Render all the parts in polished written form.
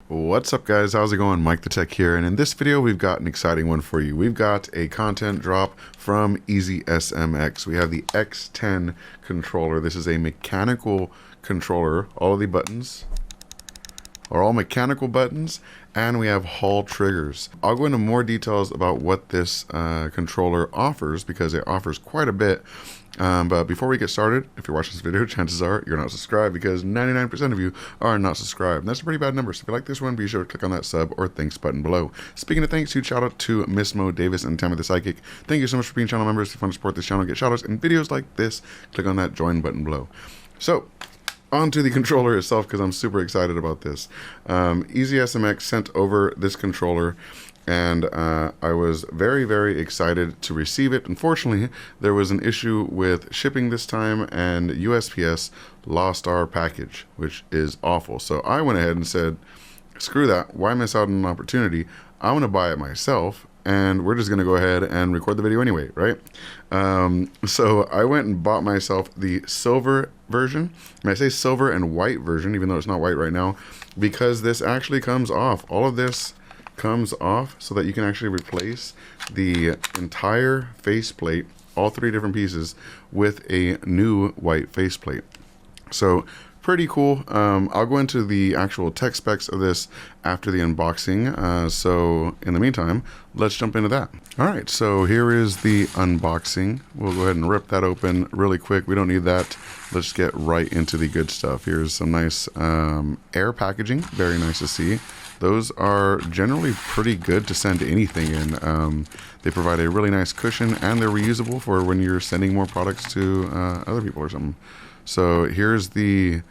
What's up guys, how's it going? MikeTheTech here, and in this video we've got an exciting one for you. We've got a content drop from EasySMX. We have the X10 controller. This is a mechanical controller. All of the buttons are all mechanical buttons, and we have Hall triggers. I'll go into more details about what this controller offers because it offers quite a bit. But before we get started, if you're watching this video, chances are you're not subscribed because 99% of you are not subscribed. And that's a pretty bad number. So if you like this one, be sure to click on that sub or thanks button below. Speaking of thanks, huge shout out to Miss Mo Davis and Tammy the Psychic. Thank you so much for being channel members. If you want to support this channel, get shout outs and videos like this, click on that join button below. So, onto the controller itself because I'm super excited about this. EasySMX sent over this controller, and I was very excited to receive it. Unfortunately, there was an issue with shipping this time, and USPS lost our package, which is awful. So I went ahead and said, screw that, why miss out on an opportunity? I'm gonna buy it myself, and we're just gonna go ahead and record the video anyway, right? So I went and bought myself the silver version. And I say silver and white version, even though it's not white right now, because this actually comes off. All of this comes off so that you can actually replace the entire faceplate, all three different pieces, with a new white faceplate. So pretty cool. I'll go into the actual tech specs of this after the unboxing. So in the meantime, let's jump into that. All right, so here is the unboxing. We'll go ahead and rip that open really quick. We don't need that. Let's get right into the good stuff. Here's some nice air packaging. Very nice to see. Those are generally pretty good to send anything in. They provide a really nice cushion, and they're reusable for when you're sending more products to other people or something. So here's the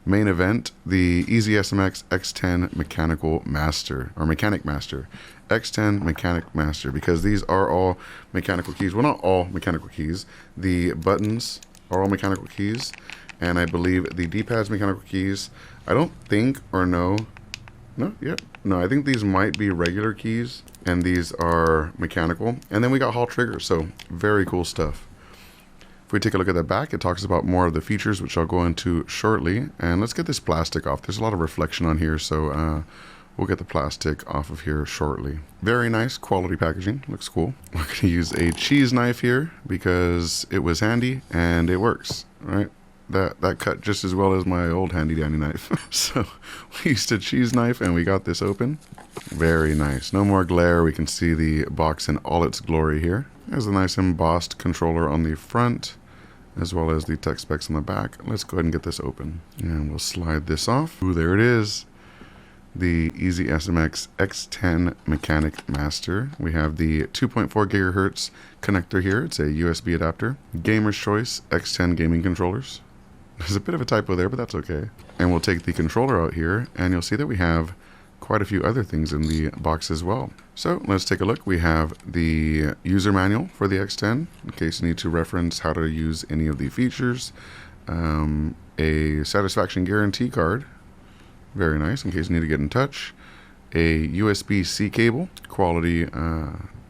main event, the EasySMX X10 Mechanical Master, or Mechanic Master. X10 Mechanic Master, because these are all mechanical keys. Well, not all mechanical keys. The buttons are all mechanical keys, and I believe the D-pad's mechanical keys. I don't think or know. No, yep. No, I think these might be regular keys, and these are mechanical. And then we got Hall triggers, so very cool stuff. If we take a look at the back, it talks about more of the features, which I'll go into shortly. And let's get this plastic off. There's a lot of reflection on here, so we'll get the plastic off of here shortly. Very nice quality packaging. Looks cool. We're going to use a cheese knife here because it was handy and it works, right? That cut just as well as my old handy dandy knife. So we used a cheese knife and we got this open. Very nice. No more glare. We can see the box in all its glory here. There's a nice embossed controller on the front, as well as the tech specs on the back. Let's go ahead and get this open. And we'll slide this off. Ooh, there it is. The EasySMX X10 Mechanic Master. We have the 2.4 gigahertz connector here. It's a USB adapter. Gamer's Choice X10 gaming controllers. There's a bit of a typo there, but that's okay. And we'll take the controller out here, and you'll see that we have quite a few other things in the box as well. So let's take a look. We have the user manual for the X10, in case you need to reference how to use any of the features. A satisfaction guarantee card. Very nice, in case you need to get in touch. A USB-C cable, quality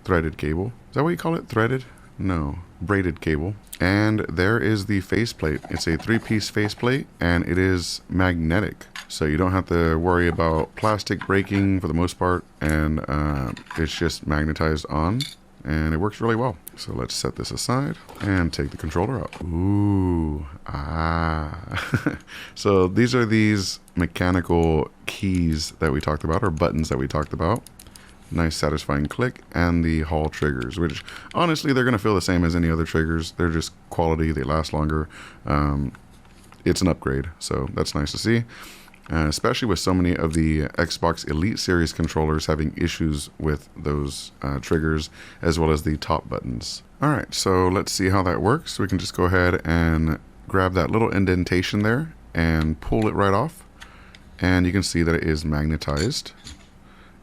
threaded cable. Is that what you call it? Threaded? No, braided cable. And there is the faceplate. It's a 3-piece faceplate, and it is magnetic. So you don't have to worry about plastic breaking for the most part, and it's just magnetized on, and it works really well. So let's set this aside and take the controller out. Ooh, So these are these mechanical keys that we talked about, or buttons that we talked about. Nice satisfying click, and the Hall triggers, which honestly they're going to feel the same as any other triggers. They're just quality, they last longer. It's an upgrade, so that's nice to see, especially with so many of the Xbox Elite Series controllers having issues with those triggers, as well as the top buttons. Alright, so let's see how that works. We can just go ahead and grab that little indentation there and pull it right off, and you can see that it is magnetized.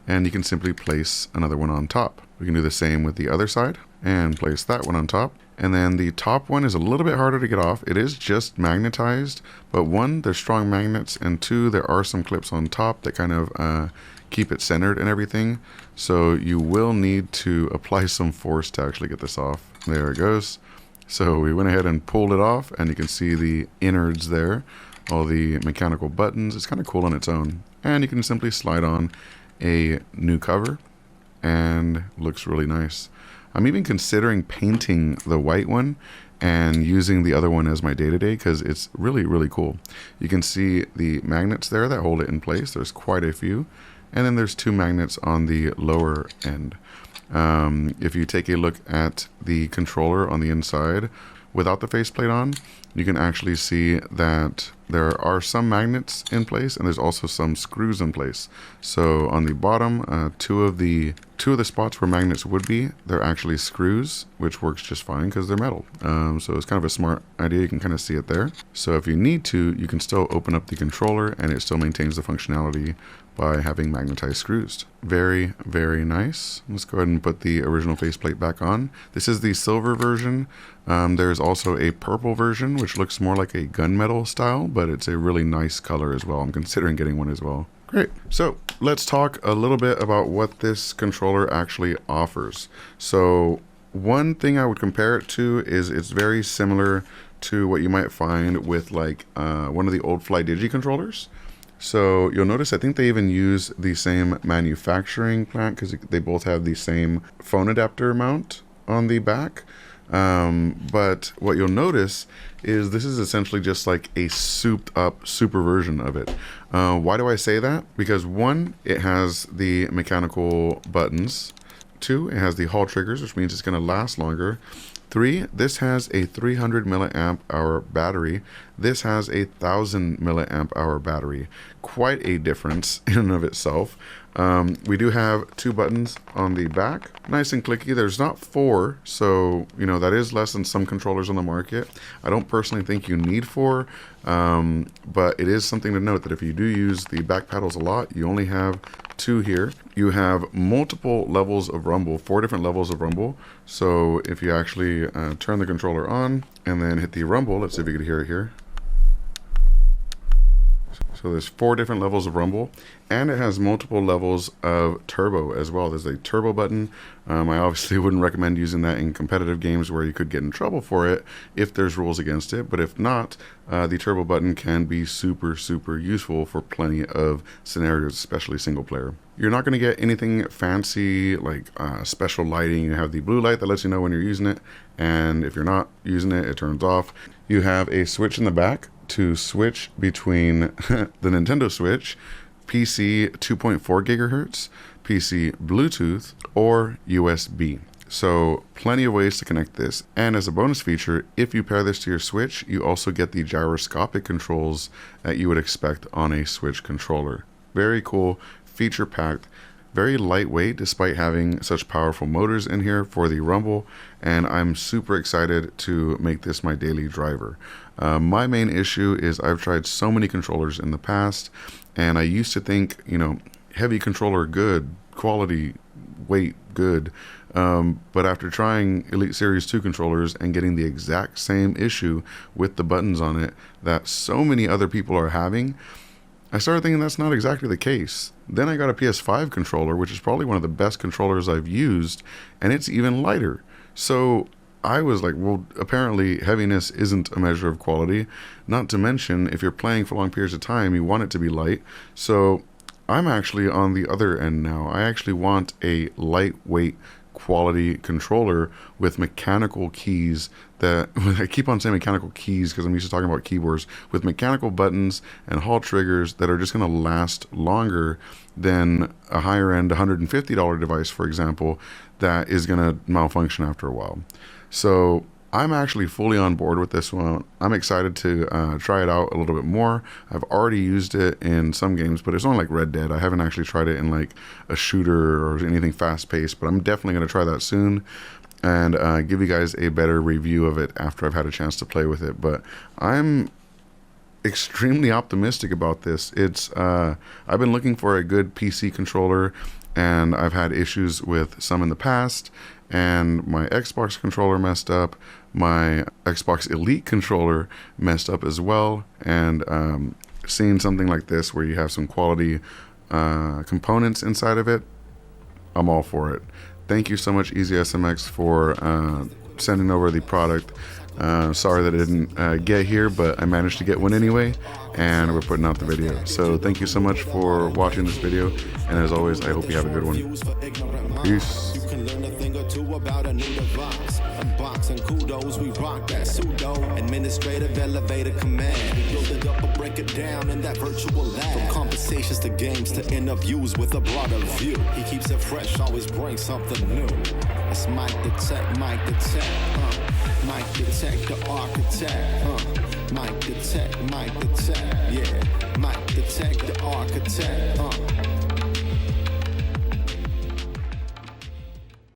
And you can simply place another one on top. We can do the same with the other side and place that one on top. And then the top one is a little bit harder to get off. It is just magnetized, but one, there's strong magnets, and two, there are some clips on top that kind of keep it centered and everything. So you will need to apply some force to actually get this off. There it goes. So we went ahead and pulled it off, and you can see the innards there, all the mechanical buttons. It's kind of cool on its own. and you can simply slide on a new cover and looks really nice. I'm even considering painting the white one and using the other one as my day-to-day because it's really cool. You can see the magnets there that hold it in place. There's quite a few, and then there's 2 magnets on the lower end. If you take a look at the controller on the inside without the faceplate on, you can actually see that there are some magnets in place and there's also some screws in place. So on the bottom, two of the spots where magnets would be, they're actually screws, which works just fine because they're metal. So it's kind of a smart idea. You can kind of see it there. So if you need to, you can still open up the controller and it still maintains the functionality by having magnetized screws. Very nice. Let's go ahead and put the original faceplate back on. This is the silver version. There's also a purple version, which looks more like a gunmetal style, but it's a really nice color as well. I'm considering getting one as well. Great. So let's talk a little bit about what this controller actually offers. So one thing I would compare it to is it's very similar to what you might find with like one of the old FlyDigi controllers. So you'll notice, I think they even use the same manufacturing plant because they both have the same phone adapter mount on the back. But what you'll notice is this is essentially just like a souped up super version of it. Why do I say that? Because 1, it has the mechanical buttons. 2, it has the Hall triggers, which means it's going to last longer. 3, this has a 300 milliamp hour battery. This has a 1000 milliamp hour battery. Quite a difference in and of itself. We do have 2 buttons on the back. Nice and clicky. There's not 4, so you know that is less than some controllers on the market. I don't personally think you need 4, but it is something to note that if you do use the back paddles a lot, you only have 2 here. You have multiple levels of rumble, 4 different levels of rumble. So if you actually turn the controller on and then hit the rumble, let's see if you can hear it here. So there's 4 different levels of rumble, and it has multiple levels of turbo as well. There's a turbo button. I obviously wouldn't recommend using that in competitive games where you could get in trouble for it if there's rules against it. But if not, the turbo button can be super useful for plenty of scenarios, especially single player. You're not going to get anything fancy like special lighting. You have the blue light that lets you know when you're using it, and if you're not using it, it turns off. You have a switch in the back to switch between the Nintendo Switch, PC 2.4 gigahertz, PC Bluetooth, or USB. So plenty of ways to connect this. And as a bonus feature, if you pair this to your Switch, you also get the gyroscopic controls that you would expect on a Switch controller. Very cool, feature-packed, very lightweight despite having such powerful motors in here for the rumble, and I'm super excited to make this my daily driver. My main issue is I've tried so many controllers in the past, and I used to think, you know, heavy controller good, quality, weight good, but after trying Elite Series 2 controllers and getting the exact same issue with the buttons on it that so many other people are having, I started thinking that's not exactly the case. Then I got a PS5 controller, which is probably one of the best controllers I've used, and it's even lighter. So I was like, well, apparently heaviness isn't a measure of quality. Not to mention, if you're playing for long periods of time, you want it to be light. So I'm actually on the other end now. I actually want a lightweight quality controller with mechanical keys that I keep on saying mechanical keys because I'm used to talking about keyboards, with mechanical buttons and Hall triggers that are just going to last longer than a higher end $150 device, for example, that is going to malfunction after a while. So I'm actually fully on board with this one. I'm excited to try it out a little bit more. I've already used it in some games, but it's only like Red Dead. I haven't actually tried it in like a shooter or anything fast-paced, but I'm definitely going to try that soon and give you guys a better review of it after I've had a chance to play with it. But I'm extremely optimistic about this. It's I've been looking for a good PC controller, and I've had issues with some in the past, and my Xbox controller messed up, my Xbox Elite controller messed up as well, and seeing something like this where you have some quality components inside of it, I'm all for it. Thank you so much, EasySMX, for sending over the product. Sorry that I didn't get here, but I managed to get one anyway, and we're putting out the video. So thank you so much for watching this video, and as always, I hope you have a good one. Peace. About a new device. Unboxing kudos, we rock that pseudo administrative elevator command. We build it up or break it down in that virtual lab. From conversations to games to interviews with a broader view. He keeps it fresh, always brings something new. It's MikeTheTech, MikeTheTech, the architect. MikeTheTech, yeah. MikeTheTech, the architect.